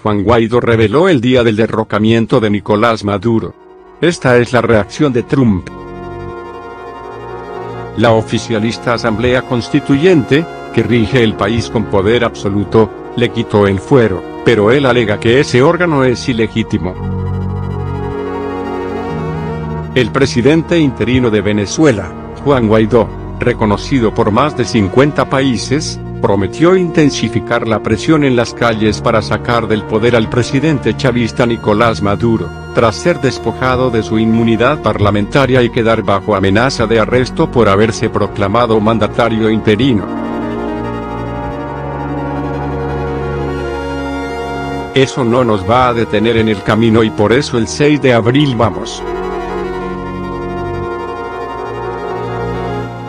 Juan Guaidó reveló el día del derrocamiento de Nicolás Maduro. Esta es la reacción de Trump. La oficialista Asamblea Constituyente, que rige el país con poder absoluto, le quitó el fuero, pero él alega que ese órgano es ilegítimo. El presidente interino de Venezuela, Juan Guaidó, reconocido por más de 50 países, prometió intensificar la presión en las calles para sacar del poder al presidente chavista Nicolás Maduro, tras ser despojado de su inmunidad parlamentaria y quedar bajo amenaza de arresto por haberse proclamado mandatario interino. Eso no nos va a detener en el camino y por eso el 6 de abril vamos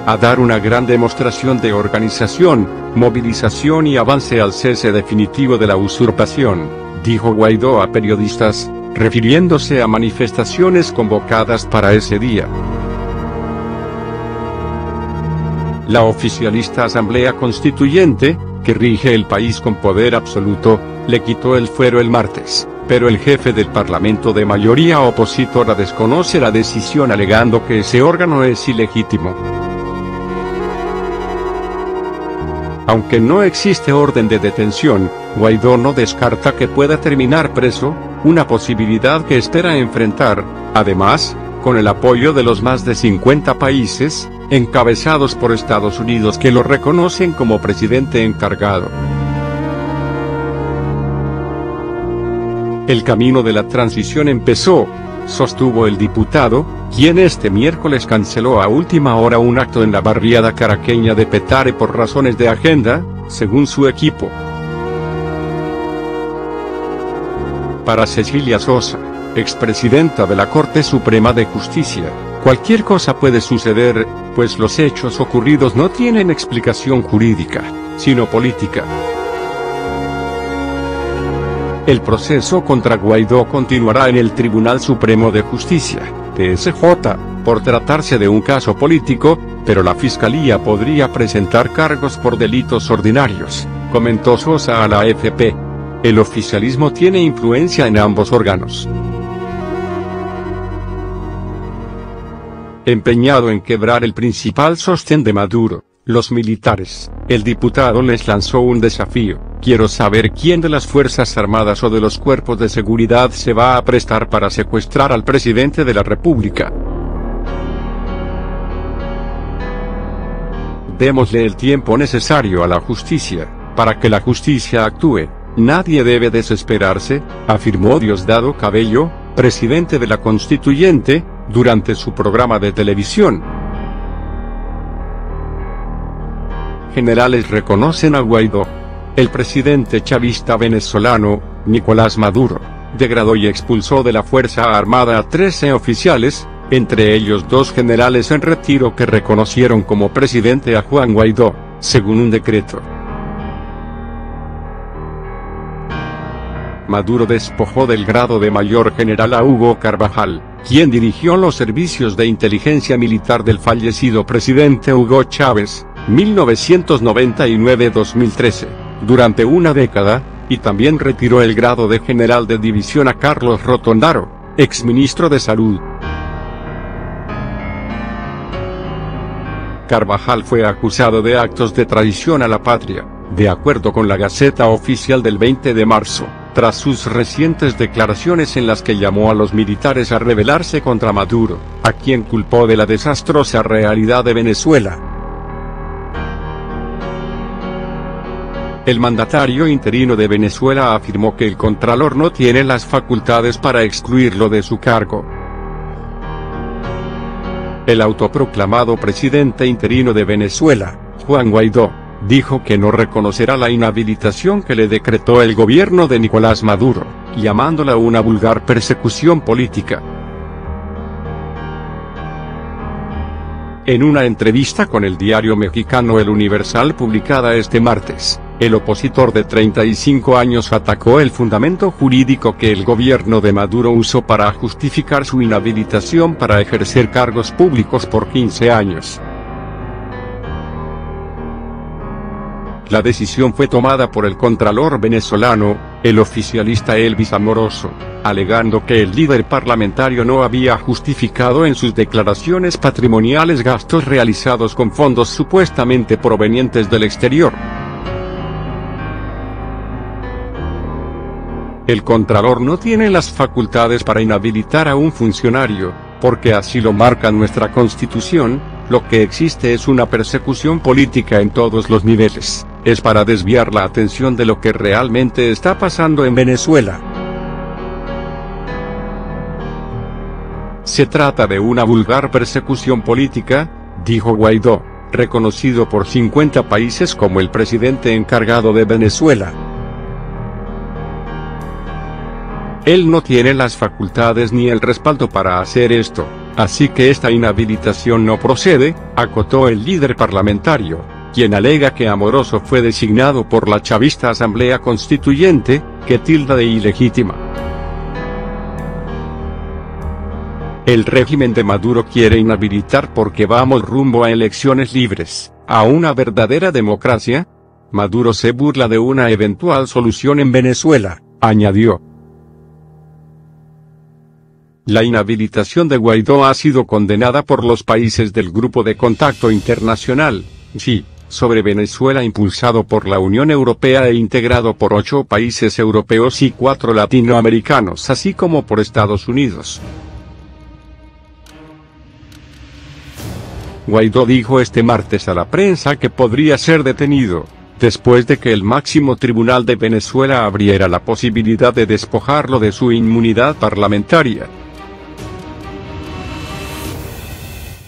a dar una gran demostración de organización, movilización y avance al cese definitivo de la usurpación, dijo Guaidó a periodistas, refiriéndose a manifestaciones convocadas para ese día. La oficialista Asamblea Constituyente, que rige el país con poder absoluto, le quitó el fuero el martes, pero el jefe del Parlamento de mayoría opositora desconoce la decisión alegando que ese órgano es ilegítimo. Aunque no existe orden de detención, Guaidó no descarta que pueda terminar preso, una posibilidad que espera enfrentar, además, con el apoyo de los más de 50 países, encabezados por Estados Unidos que lo reconocen como presidente encargado. El camino de la transición empezó, sostuvo el diputado, quien este miércoles canceló a última hora un acto en la barriada caraqueña de Petare por razones de agenda, según su equipo. Para Cecilia Sosa, expresidenta de la Corte Suprema de Justicia, cualquier cosa puede suceder, pues los hechos ocurridos no tienen explicación jurídica, sino política. El proceso contra Guaidó continuará en el Tribunal Supremo de Justicia, TSJ, por tratarse de un caso político, pero la Fiscalía podría presentar cargos por delitos ordinarios, comentó Sosa a la AFP. El oficialismo tiene influencia en ambos órganos. Empeñado en quebrar el principal sostén de Maduro, los militares, el diputado les lanzó un desafío: quiero saber quién de las Fuerzas Armadas o de los cuerpos de seguridad se va a prestar para secuestrar al presidente de la República. Démosle el tiempo necesario a la justicia, para que la justicia actúe, nadie debe desesperarse, afirmó Diosdado Cabello, presidente de la Constituyente, durante su programa de televisión. Generales reconocen a Guaidó. El presidente chavista venezolano, Nicolás Maduro, degradó y expulsó de la Fuerza Armada a 13 oficiales, entre ellos 2 generales en retiro que reconocieron como presidente a Juan Guaidó, según un decreto. Maduro despojó del grado de mayor general a Hugo Carvajal, quien dirigió los servicios de inteligencia militar del fallecido presidente Hugo Chávez, 1999-2013, durante una década, y también retiró el grado de general de división a Carlos Rotondaro, exministro de Salud. Carvajal fue acusado de actos de traición a la patria, de acuerdo con la Gaceta Oficial del 20 de marzo, tras sus recientes declaraciones en las que llamó a los militares a rebelarse contra Maduro, a quien culpó de la desastrosa realidad de Venezuela. El mandatario interino de Venezuela afirmó que el Contralor no tiene las facultades para excluirlo de su cargo. El autoproclamado presidente interino de Venezuela, Juan Guaidó, dijo que no reconocerá la inhabilitación que le decretó el gobierno de Nicolás Maduro, llamándola una vulgar persecución política. En una entrevista con el diario mexicano El Universal publicada este martes, el opositor de 35 años atacó el fundamento jurídico que el gobierno de Maduro usó para justificar su inhabilitación para ejercer cargos públicos por 15 años. La decisión fue tomada por el contralor venezolano, el oficialista Elvis Amoroso, alegando que el líder parlamentario no había justificado en sus declaraciones patrimoniales gastos realizados con fondos supuestamente provenientes del exterior. El contralor no tiene las facultades para inhabilitar a un funcionario, porque así lo marca nuestra Constitución. Lo que existe es una persecución política en todos los niveles, es para desviar la atención de lo que realmente está pasando en Venezuela. Se trata de una vulgar persecución política, dijo Guaidó, reconocido por 50 países como el presidente encargado de Venezuela. Él no tiene las facultades ni el respaldo para hacer esto, así que esta inhabilitación no procede, acotó el líder parlamentario, quien alega que Amoroso fue designado por la chavista Asamblea Constituyente, que tilda de ilegítima. El régimen de Maduro quiere inhabilitar porque vamos rumbo a elecciones libres, a una verdadera democracia. Maduro se burla de una eventual solución en Venezuela, añadió. La inhabilitación de Guaidó ha sido condenada por los países del Grupo de Contacto Internacional, GI, sobre Venezuela, impulsado por la Unión Europea e integrado por 8 países europeos y 4 latinoamericanos, así como por Estados Unidos. Guaidó dijo este martes a la prensa que podría ser detenido, después de que el máximo tribunal de Venezuela abriera la posibilidad de despojarlo de su inmunidad parlamentaria.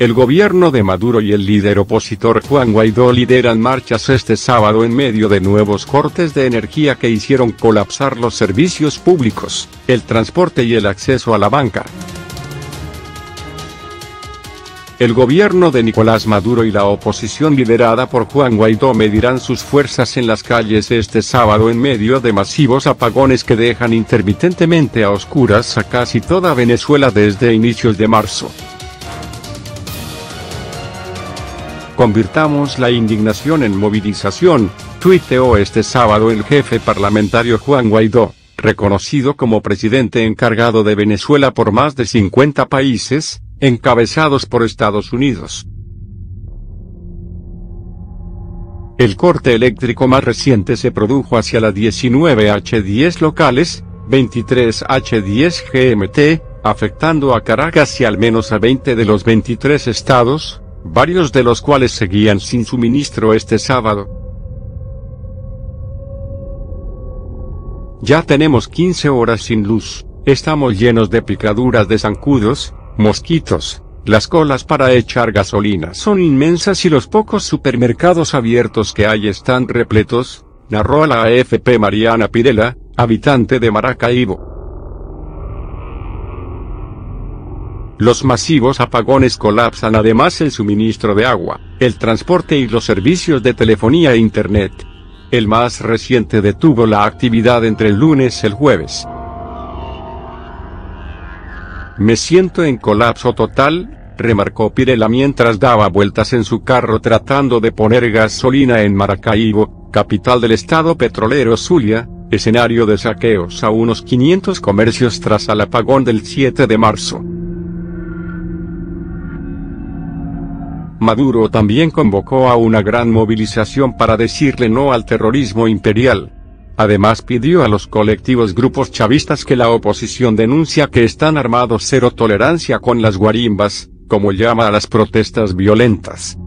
El gobierno de Maduro y el líder opositor Juan Guaidó lideran marchas este sábado en medio de nuevos cortes de energía que hicieron colapsar los servicios públicos, el transporte y el acceso a la banca. El gobierno de Nicolás Maduro y la oposición liderada por Juan Guaidó medirán sus fuerzas en las calles este sábado en medio de masivos apagones que dejan intermitentemente a oscuras a casi toda Venezuela desde inicios de marzo. Convirtamos la indignación en movilización, tuiteó este sábado el jefe parlamentario Juan Guaidó, reconocido como presidente encargado de Venezuela por más de 50 países, encabezados por Estados Unidos. El corte eléctrico más reciente se produjo hacia las 19:10 locales, 23:10 GMT, afectando a Caracas y al menos a 20 de los 23 estados, varios de los cuales seguían sin suministro este sábado. Ya tenemos 15 horas sin luz, estamos llenos de picaduras de zancudos, mosquitos, las colas para echar gasolina son inmensas y los pocos supermercados abiertos que hay están repletos, narró a la AFP Mariana Pirela, habitante de Maracaibo. Los masivos apagones colapsan además el suministro de agua, el transporte y los servicios de telefonía e internet. El más reciente detuvo la actividad entre el lunes y el jueves. Me siento en colapso total, remarcó Pirela mientras daba vueltas en su carro tratando de poner gasolina en Maracaibo, capital del estado petrolero Zulia, escenario de saqueos a unos 500 comercios tras el apagón del 7 de marzo. Maduro también convocó a una gran movilización para decirle no al terrorismo imperial. Además pidió a los colectivos grupos chavistas que la oposición denuncia que están armados cero tolerancia con las guarimbas, como llama a las protestas violentas.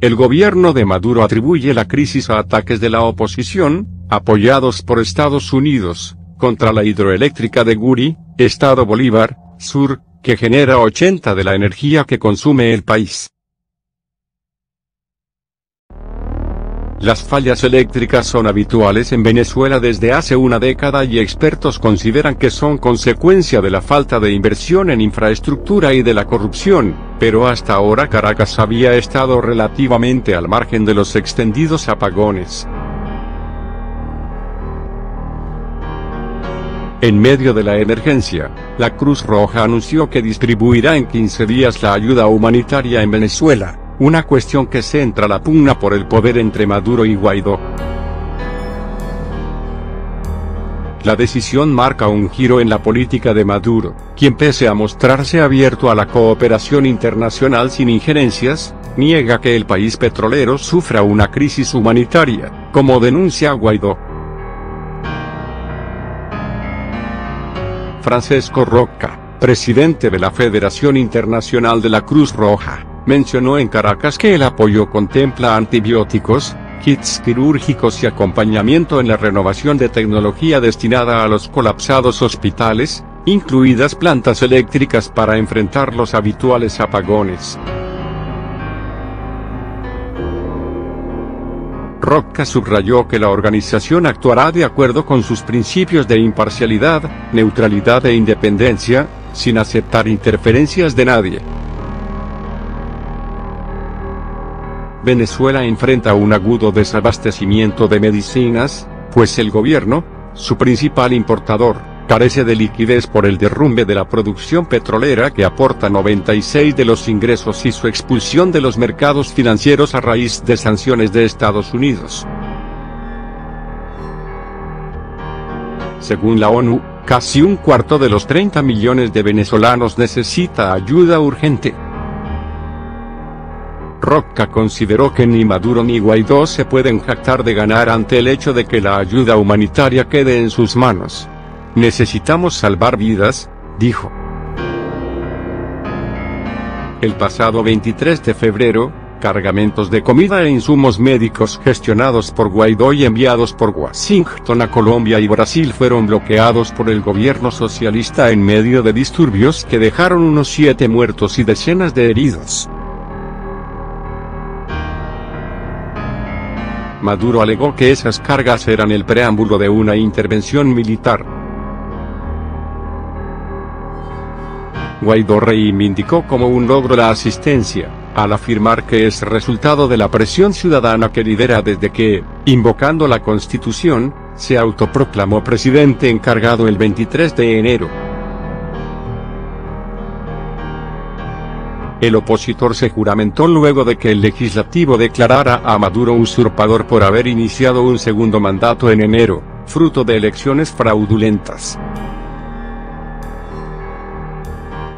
El gobierno de Maduro atribuye la crisis a ataques de la oposición, apoyados por Estados Unidos, contra la hidroeléctrica de Guri, Estado Bolívar, Sur, que genera 80% de la energía que consume el país. Las fallas eléctricas son habituales en Venezuela desde hace una década y expertos consideran que son consecuencia de la falta de inversión en infraestructura y de la corrupción, pero hasta ahora Caracas había estado relativamente al margen de los extendidos apagones. En medio de la emergencia, la Cruz Roja anunció que distribuirá en 15 días la ayuda humanitaria en Venezuela, una cuestión que centra la pugna por el poder entre Maduro y Guaidó. La decisión marca un giro en la política de Maduro, quien pese a mostrarse abierto a la cooperación internacional sin injerencias, niega que el país petrolero sufra una crisis humanitaria, como denuncia Guaidó. Francesco Rocca, presidente de la Federación Internacional de la Cruz Roja, mencionó en Caracas que el apoyo contempla antibióticos, kits quirúrgicos y acompañamiento en la renovación de tecnología destinada a los colapsados hospitales, incluidas plantas eléctricas para enfrentar los habituales apagones. Rocca subrayó que la organización actuará de acuerdo con sus principios de imparcialidad, neutralidad e independencia, sin aceptar interferencias de nadie. Venezuela enfrenta un agudo desabastecimiento de medicinas, pues el gobierno, su principal importador, carece de liquidez por el derrumbe de la producción petrolera que aporta 96% de los ingresos y su expulsión de los mercados financieros a raíz de sanciones de Estados Unidos. Según la ONU, casi un cuarto de los 30 millones de venezolanos necesita ayuda urgente. Rocca consideró que ni Maduro ni Guaidó se pueden jactar de ganar ante el hecho de que la ayuda humanitaria quede en sus manos. Necesitamos salvar vidas, dijo. El pasado 23 de febrero, cargamentos de comida e insumos médicos gestionados por Guaidó y enviados por Washington a Colombia y Brasil fueron bloqueados por el gobierno socialista en medio de disturbios que dejaron unos 7 muertos y decenas de heridos. Maduro alegó que esas cargas eran el preámbulo de una intervención militar. Guaidó reivindicó como un logro la asistencia, al afirmar que es resultado de la presión ciudadana que lidera desde que, invocando la Constitución, se autoproclamó presidente encargado el 23 de enero. El opositor se juramentó luego de que el legislativo declarara a Maduro usurpador por haber iniciado un segundo mandato en enero, fruto de elecciones fraudulentas.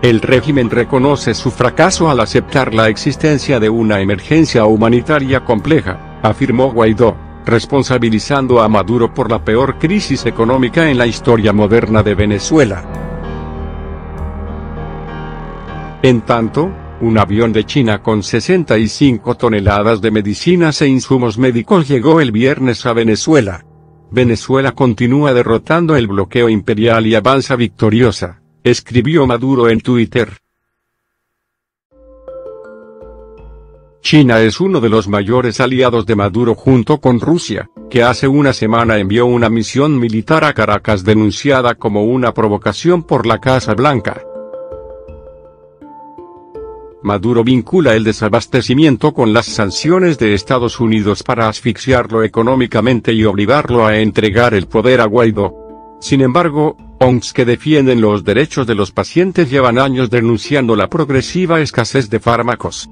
El régimen reconoce su fracaso al aceptar la existencia de una emergencia humanitaria compleja, afirmó Guaidó, responsabilizando a Maduro por la peor crisis económica en la historia moderna de Venezuela. En tanto, un avión de China con 65 toneladas de medicinas e insumos médicos llegó el viernes a Venezuela. Venezuela continúa derrotando el bloqueo imperial y avanza victoriosa, escribió Maduro en Twitter. China es uno de los mayores aliados de Maduro junto con Rusia, que hace una semana envió una misión militar a Caracas denunciada como una provocación por la Casa Blanca. Maduro vincula el desabastecimiento con las sanciones de Estados Unidos para asfixiarlo económicamente y obligarlo a entregar el poder a Guaidó. Sin embargo, ONGs que defienden los derechos de los pacientes llevan años denunciando la progresiva escasez de fármacos.